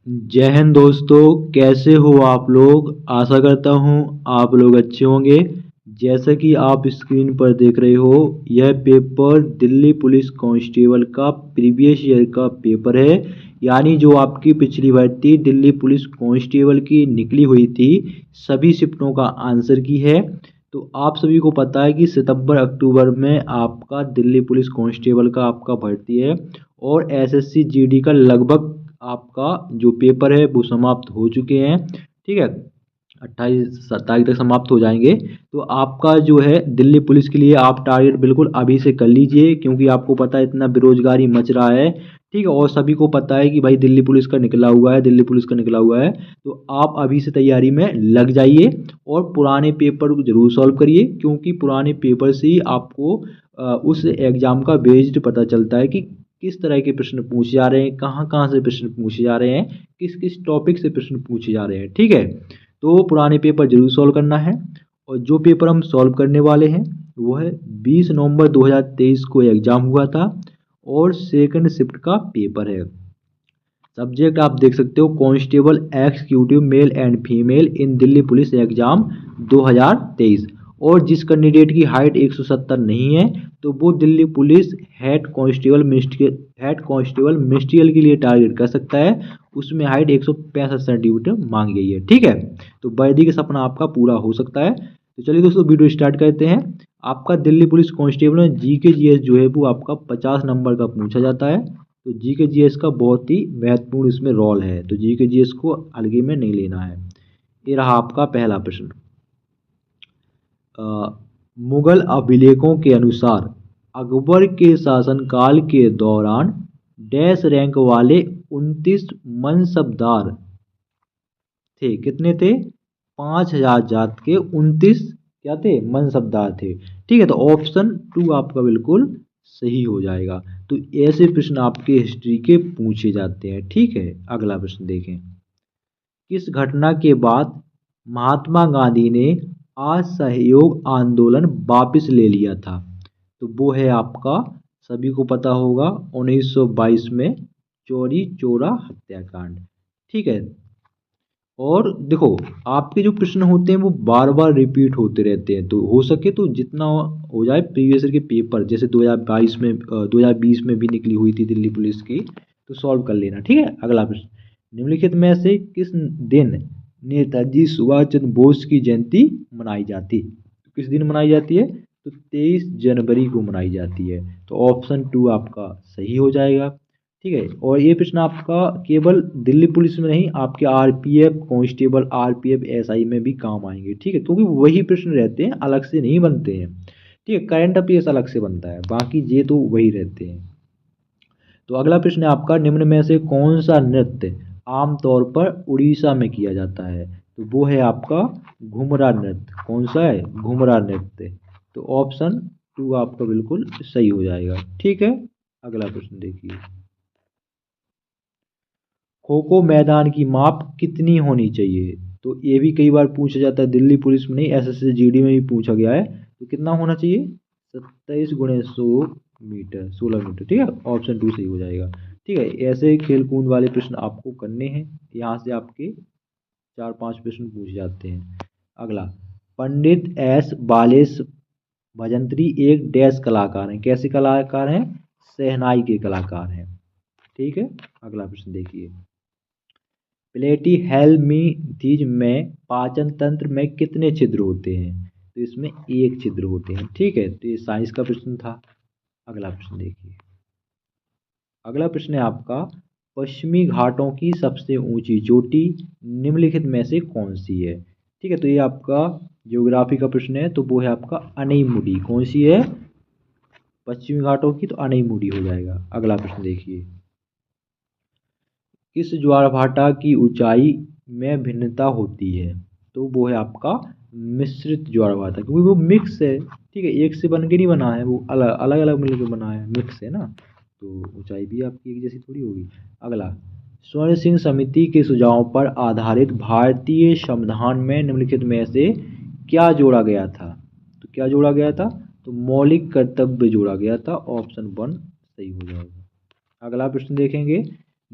जय हिंद दोस्तों, कैसे हो आप लोग। आशा करता हूँ आप लोग अच्छे होंगे। जैसा कि आप स्क्रीन पर देख रहे हो, यह पेपर दिल्ली पुलिस कांस्टेबल का प्रीवियस ईयर का पेपर है। यानी जो आपकी पिछली भर्ती दिल्ली पुलिस कांस्टेबल की निकली हुई थी, सभी शिफ्टों का आंसर की है। तो आप सभी को पता है कि सितंबर अक्टूबर में आपका दिल्ली पुलिस कांस्टेबल का आपका भर्ती है। और एसएससी जीडी का लगभग आपका जो पेपर है वो समाप्त हो चुके हैं। ठीक है, 28 तारीख तक समाप्त हो जाएंगे। तो आपका जो है दिल्ली पुलिस के लिए आप टारगेट बिल्कुल अभी से कर लीजिए, क्योंकि आपको पता है इतना बेरोजगारी मच रहा है। ठीक है, और सभी को पता है कि भाई दिल्ली पुलिस का निकला हुआ है, दिल्ली पुलिस का निकला हुआ है। तो आप अभी से तैयारी में लग जाइए और पुराने पेपर को जरूर सॉल्व करिए, क्योंकि पुराने पेपर से ही आपको उस एग्जाम का बेस्ड पता चलता है कि किस तरह के प्रश्न पूछे जा रहे हैं, कहाँ कहाँ से प्रश्न पूछे जा रहे हैं, किस किस टॉपिक से प्रश्न पूछे जा रहे हैं। ठीक है, तो पुराने पेपर जरूर सॉल्व करना है। और जो पेपर हम सॉल्व करने वाले हैं वो है 20 नवंबर 2023 को एग्जाम हुआ था और सेकंड शिफ्ट का पेपर है। सब्जेक्ट आप देख सकते हो, constable executive male and female in Delhi police exam 2023। और जिस कैंडिडेट की हाइट 170 नहीं है तो वो Delhi police head constable ministerial के लिए टारगेट कर सकता है। उसमें हाइट 165 सेंटीमीटर मांगी गई है। ठीक है, तो वर्दी का सपना आपका पूरा हो सकता है। तो चलिए दोस्तों, वीडियो स्टार्ट करते हैं। आपका दिल्ली पुलिस कांस्टेबल में जीके जीएस जो है वो आपका 50 नंबर का पूछा जाता है। तो जीके जीएस का बहुत ही महत्वपूर्ण इसमें रोल है, तो जीके जीएस को अलगे में नहीं लेना है। ये रहा आपका पहला प्रश्न। मुगल अभिलेखों के अनुसार अकबर के शासनकाल के दौरान डैश रैंक वाले 29 मनसबदार थे। कितने थे? 5,000 जात के 29 क्या थे? मनसबदार थे। ठीक है, तो ऑप्शन 2 आपका बिल्कुल सही हो जाएगा। तो ऐसे प्रश्न आपके हिस्ट्री के पूछे जाते हैं। ठीक है, अगला प्रश्न देखें। किस घटना के बाद महात्मा गांधी ने असहयोग आंदोलन वापस ले लिया था? तो वो है आपका, सभी को पता होगा, 1922 में चौरी चौरा हत्याकांड। ठीक है, और देखो, आपके जो प्रश्न होते हैं वो बार बार रिपीट होते रहते हैं, तो हो सके तो जितना हो जाए प्रीवियस ईयर के पेपर, जैसे 2022 में 2020 में भी निकली हुई थी दिल्ली पुलिस की, तो सॉल्व कर लेना। ठीक है, अगला प्रश्न। निम्नलिखित में से किस दिन नेताजी सुभाष चंद्र बोस की जयंती मनाई जाती? तो किस दिन मनाई जाती है? तो 23 जनवरी को मनाई जाती है। तो ऑप्शन 2 आपका सही हो जाएगा। ठीक है, और ये प्रश्न आपका केवल दिल्ली पुलिस में नहीं, आपके आरपीएफ कांस्टेबल, आरपीएफ एसआई में भी काम आएंगे। ठीक है, क्योंकि वही प्रश्न रहते हैं, अलग से नहीं बनते हैं। ठीक है, करंट अफेयर्स अलग से बनता है, बाकी ये तो वही रहते हैं। तो अगला प्रश्न है आपका, निम्न में से कौन सा नृत्य आमतौर पर उड़ीसा में किया जाता है? तो वो है आपका घुमरा नृत्य। कौन सा है? घुमरा नृत्य। तो ऑप्शन 2 आपका बिल्कुल सही हो जाएगा। ठीक है, अगला प्रश्न देखिए। खो खो मैदान की माप कितनी होनी चाहिए? तो ये भी कई बार पूछा जाता है, दिल्ली पुलिस में नहीं, एसएससी जीडी में भी पूछा गया है। तो कितना होना चाहिए? 27 × 100 मीटर, 16 मीटर। ठीक है, ऑप्शन 2 सही हो जाएगा। ठीक है, ऐसे खेल कूद वाले प्रश्न आपको करने हैं, यहाँ से आपके 4-5 प्रश्न पूछे जाते हैं। अगला, पंडित एस बालेश भजंत्री एक डैश कलाकार हैं। कैसे कलाकार हैं? शहनाई के कलाकार हैं। ठीक है, अगला प्रश्न देखिए। प्लेटीहेल्मिंथीज में पाचन तंत्र में कितने छिद्र होते हैं? तो इसमें एक छिद्र होते हैं। ठीक है, तो ये साइंस का प्रश्न था। अगला प्रश्न देखिए। अगला प्रश्न है आपका, पश्चिमी घाटों की सबसे ऊंची चोटी निम्नलिखित में से कौन सी है? ठीक है, तो ये आपका ज्योग्राफी का प्रश्न है, तो वो है आपका अनईमुडी। कौन सी है? पश्चिमी घाटों की, तो अनईमुडी हो जाएगा। अगला प्रश्न देखिए। किस ज्वारभाटा की ऊंचाई में भिन्नता होती है? तो वो है आपका मिश्रित ज्वारभाटा, क्योंकि वो मिक्स है। ठीक है, एक से बन के नहीं बना है, वो अलग अलग अलग मिलकर बना है, मिक्स है ना, तो ऊंचाई भी आपकी एक जैसी थोड़ी होगी। अगला, स्वर्ण सिंह समिति के सुझावों पर आधारित भारतीय संविधान में निम्नलिखित में से क्या जोड़ा गया था? तो क्या जोड़ा गया था? तो मौलिक कर्तव्य जोड़ा गया था। ऑप्शन 1 सही हो जाएगा। अगला प्रश्न देखेंगे।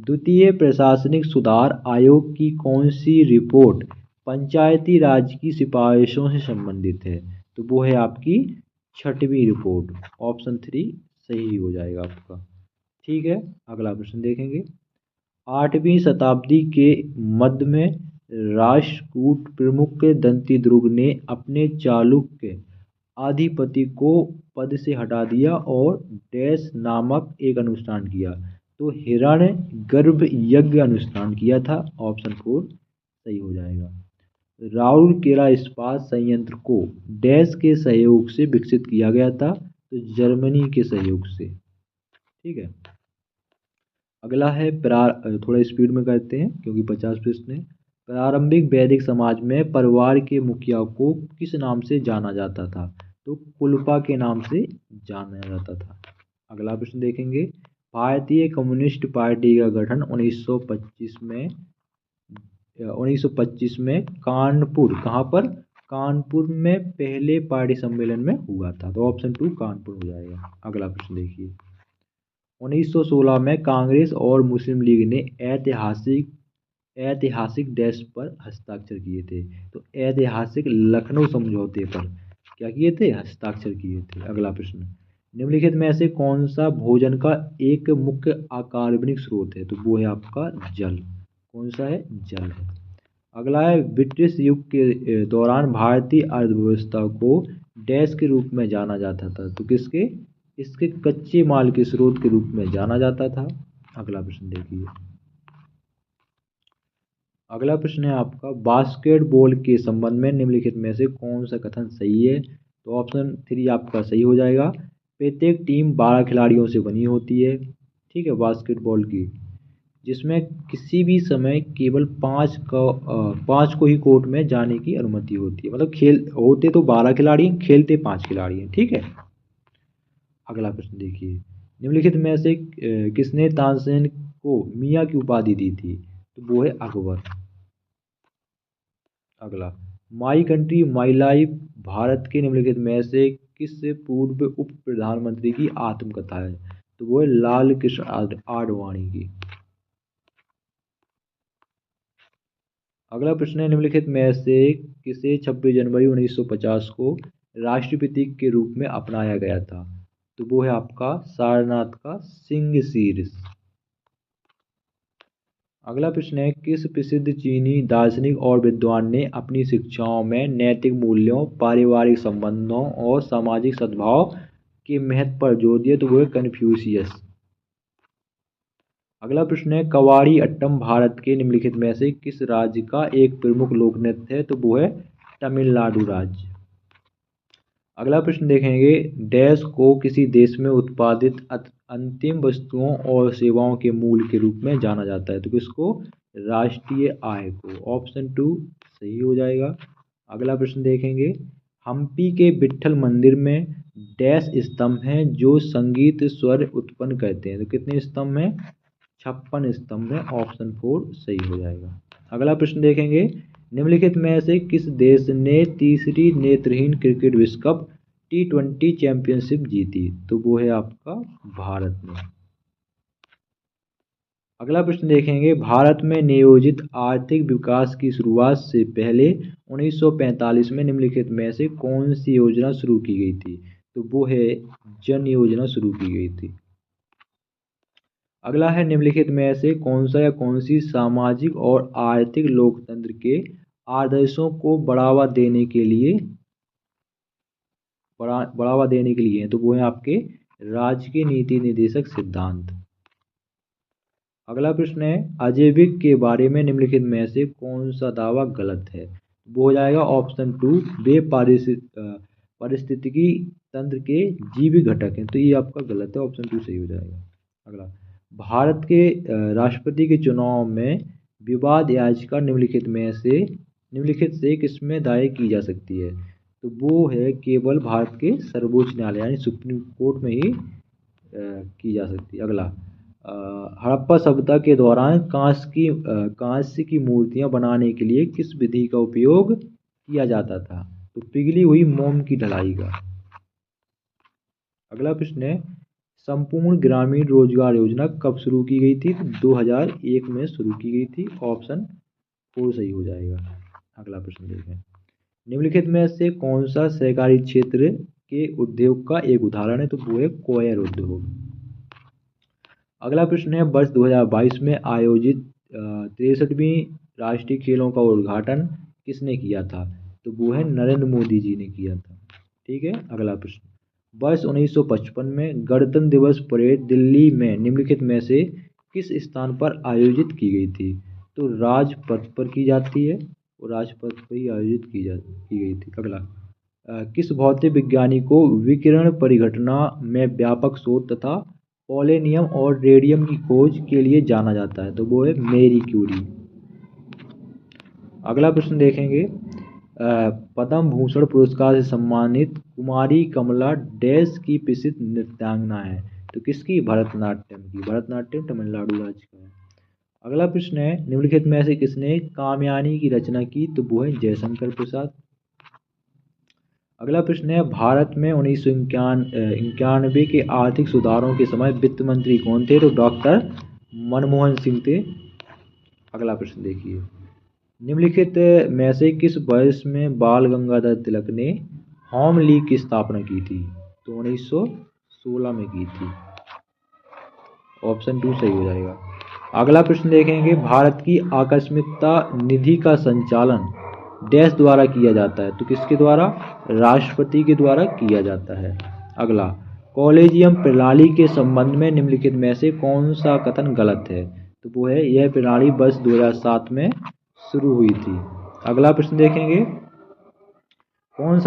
द्वितीय प्रशासनिक सुधार आयोग की कौन सी रिपोर्ट पंचायती राज की सिफारिशों से संबंधित है? तो वो है आपकी 6वीं रिपोर्ट। ऑप्शन 3 सही हो जाएगा आपका। ठीक है, अगला प्रश्न देखेंगे। 8वीं शताब्दी के मध्य में राष्ट्रकूट प्रमुख दंतीदुर्ग ने अपने चालुक्य अधिपति को पद से हटा दिया और डैश नामक एक अनुष्ठान किया। तो हिरण्य गर्भ यज्ञ अनुष्ठान किया था। ऑप्शन 4 सही हो जाएगा। राउरकेला इस्पात संयंत्र को डैश के सहयोग से विकसित किया गया था। तो जर्मनी के सहयोग से। ठीक है, अगला है थोड़ा स्पीड में करते हैं क्योंकि 50 प्रश्न है। प्रारंभिक वैदिक समाज में परिवार के मुखिया को किस नाम से जाना जाता था? तो कुलपा के नाम से जाना जाता था। अगला प्रश्न देखेंगे। भारतीय कम्युनिस्ट पार्टी का गठन 1925 में कानपुर, कहाँ पर? कानपुर में पहले पार्टी सम्मेलन में हुआ था। तो ऑप्शन 2 कानपुर हो जाएगा। अगला प्रश्न देखिए। 1916 में कांग्रेस और मुस्लिम लीग ने ऐतिहासिक डैश पर हस्ताक्षर किए थे। तो ऐतिहासिक लखनऊ समझौते पर क्या किए थे? हस्ताक्षर किए थे। अगला प्रश्न। निम्नलिखित में से कौन सा भोजन का एक मुख्य अकार्बनिक स्रोत है? तो वो है आपका जल। कौन सा है? जल है। अगला है ब्रिटिश युग के दौरान भारतीय अर्थव्यवस्था को डैश के रूप में जाना जाता था। तो किसके? इसके कच्चे माल के स्रोत के रूप में जाना जाता था। अगला प्रश्न देखिए। अगला प्रश्न है आपका बास्केटबॉल के संबंध में निम्नलिखित में से कौन सा कथन सही है? तो ऑप्शन 3 आपका सही हो जाएगा। प्रत्येक टीम 12 खिलाड़ियों से बनी होती है। ठीक है, बास्केटबॉल की, जिसमें किसी भी समय केवल 5 को ही कोर्ट में जाने की अनुमति होती है। मतलब खेल होते तो 12 खिलाड़ी हैं, खेलते 5 खिलाड़ी हैं। ठीक है, अगला प्रश्न देखिए। निम्नलिखित में से किसने तानसेन को मियाँ की उपाधि दी थी? तो वो है अकबर। अगला, my country my life Bharat के निम्नलिखित में से किस पूर्व उप प्रधानमंत्री की आत्मकथा है? तो वो है लाल कृष्ण आडवाणी की। अगला प्रश्न है निम्नलिखित में से किसे 26 जनवरी 1950 को राष्ट्रपति के रूप में अपनाया गया था? तो वो है आपका सारनाथ का सिंह शीर्ष। अगला प्रश्न है किस प्रसिद्ध चीनी दार्शनिक और विद्वान ने अपनी शिक्षाओं में नैतिक मूल्यों, पारिवारिक संबंधों और सामाजिक सद्भाव के महत्व पर जोर दिया? तो वो है कन्फ्यूशियस। अगला प्रश्न है कवाड़ी अट्टम भारत के निम्नलिखित में से किस राज्य का एक प्रमुख लोक नृत्य है? तो वो है तमिलनाडु राज्य। अगला प्रश्न देखेंगे डैश को किसी देश में उत्पादित अंतिम वस्तुओं और सेवाओं के मूल्य के रूप में जाना जाता है? तो किसको? राष्ट्रीय आय को। ऑप्शन 2 सही हो जाएगा। अगला प्रश्न देखेंगे हम्पी के विट्ठल मंदिर में डैश स्तंभ हैं जो संगीत स्वर उत्पन्न करते हैं? तो कितने स्तंभ हैं? 56 स्तंभ है। ऑप्शन 4 सही हो जाएगा। अगला प्रश्न देखेंगे निम्नलिखित में से किस देश ने तीसरी नेत्रहीन क्रिकेट विश्व कप T20 चैंपियनशिप जीती? तो वो है आपका भारत में। अगला प्रश्न देखेंगे भारत में नियोजित आर्थिक विकास की शुरुआत से पहले 1945 में निम्नलिखित में से कौन सी योजना शुरू की गई थी? तो वो है जन योजना शुरू की गई थी। अगला है निम्नलिखित में से कौन सा या कौन सी सामाजिक और आर्थिक लोकतंत्र के आदर्शों को बढ़ावा देने के लिए है? तो वो है आपके राजकीय नीति निर्देशक सिद्धांत। अगला प्रश्न है अजैविक के बारे में निम्नलिखित में से कौन सा दावा गलत है? वो हो जाएगा ऑप्शन 2 वे पारिस्थितिकी तंत्र के जीवी घटक हैं। तो ये आपका गलत है। ऑप्शन 2 सही हो जाएगा। अगला भारत के राष्ट्रपति के चुनाव में विवाद याचिका निम्नलिखित से किसमें दायर की जा सकती है? तो वो है केवल भारत के सर्वोच्च न्यायालय यानी सुप्रीम कोर्ट में ही की जा सकती है। अगला हड़प्पा सभ्यता के दौरान कांस्य की मूर्तियां बनाने के लिए किस विधि का उपयोग किया जाता था? तो पिघली हुई मोम की ढलाई का। अगला प्रश्न है संपूर्ण ग्रामीण रोजगार योजना कब शुरू की गई थी? 2001 में शुरू की गई थी। ऑप्शन 4 सही हो जाएगा। अगला प्रश्न देखें, निम्नलिखित में से कौन सा सहकारी क्षेत्र के उद्योग का एक उदाहरण है? तो वो है कोयर उद्योग। अगला प्रश्न है, वर्ष 2022 में आयोजित 63वीं राष्ट्रीय खेलों का उद्घाटन किसने किया था? तो वो है नरेंद्र मोदी जी ने किया था। ठीक है। अगला प्रश्न, वर्ष 1955 में गणतंत्र दिवस परेड दिल्ली में निम्नलिखित में से किस स्थान पर आयोजित की गई थी? तो राजपथ पर की जाती है, और राजपथ पर ही आयोजित की गई थी। अगला, किस भौतिक विज्ञानी को विकिरण परिघटना में व्यापक शोध तथा पोलेनियम और रेडियम की खोज के लिए जाना जाता है? तो वो है मैरी क्यूरी। अगला प्रश्न देखेंगे, पद्म भूषण पुरस्कार से सम्मानित कुमारी कमला डैश की प्रसिद्ध नृत्यांगना है? तो किसकी? भरतनाट्यम की। भरतनाट्यम तमिलनाडु राज्य का है। अगला प्रश्न है, निम्नलिखित में से किसने कामयानी की रचना की? तो वो है जयशंकर प्रसाद। अगला प्रश्न है, भारत में 1991 के आर्थिक सुधारों के समय वित्त मंत्री कौन थे? तो डॉक्टर मनमोहन सिंह थे। अगला प्रश्न देखिए, निम्नलिखित में से किस वर्ष में बाल गंगाधर तिलक ने होम लीग की स्थापना की थी? तो 1916 में की थी। ऑप्शन 2 सही हो जाएगा। अगला प्रश्न देखेंगे, भारत की आकस्मिकता निधि का संचालन डैश द्वारा किया जाता है? तो किसके द्वारा? राष्ट्रपति के द्वारा किया जाता है। अगला, कॉलेजियम प्रणाली के संबंध में निम्नलिखित में से कौन सा कथन गलत है? तो वो है, यह प्रणाली वर्ष 2007 में शुरू हुई थी। अगला प्रश्न देखेंगे, कौन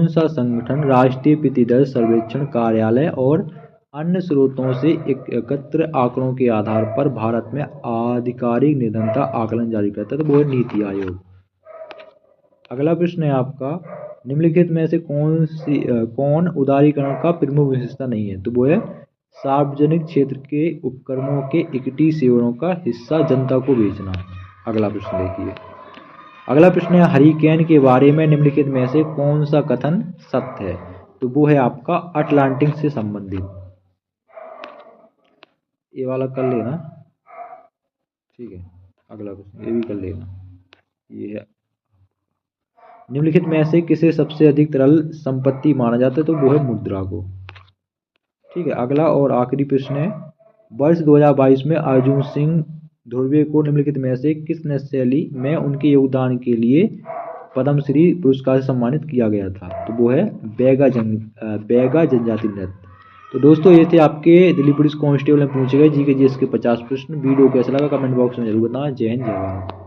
सा संगठन राष्ट्रीय प्रतिदर सर्वेक्षण कार्यालय और अन्य स्रोतों से एकत्र आंकड़ों के आधार पर भारत में आधिकारिक निर्धनता आकलन जारी करता है? तो वो है नीति आयोग। अगला प्रश्न है आपका, निम्नलिखित में से कौन उदारीकरण का प्रमुख विशेषता नहीं है? तो वो है सार्वजनिक क्षेत्र के उपक्रमों के इक्विटी शेयरों का हिस्सा जनता को बेचना। अगला प्रश्न देखिए, अगला प्रश्न है, हरिकेन के बारे में निम्नलिखित में से कौन सा कथन सत्य है? तो वो है आपका अटलांटिक से संबंधित। ये वाला कर लेना, ठीक है। अगला प्रश्न ये भी कर लेना। ये है, निम्नलिखित में से किसे सबसे अधिक तरल संपत्ति माना जाता है? तो वो है मुद्रा को। ठीक है। अगला और आखिरी प्रश्न है, वर्ष 2022 में अर्जुन सिंह ध्रुवे को निम्नलिखित में से किस नृत्य शैली में उनके योगदान के लिए पद्मश्री पुरस्कार से सम्मानित किया गया था? तो वो है बैगा जनजाति नृत्य। तो दोस्तों, ये थे आपके दिल्ली पुलिस कांस्टेबल में पूछे गए जी के 50 प्रश्न। वीडियो कैसा लगा कमेंट बॉक्स में जरूर बताना। जय हिंद, जय भारत।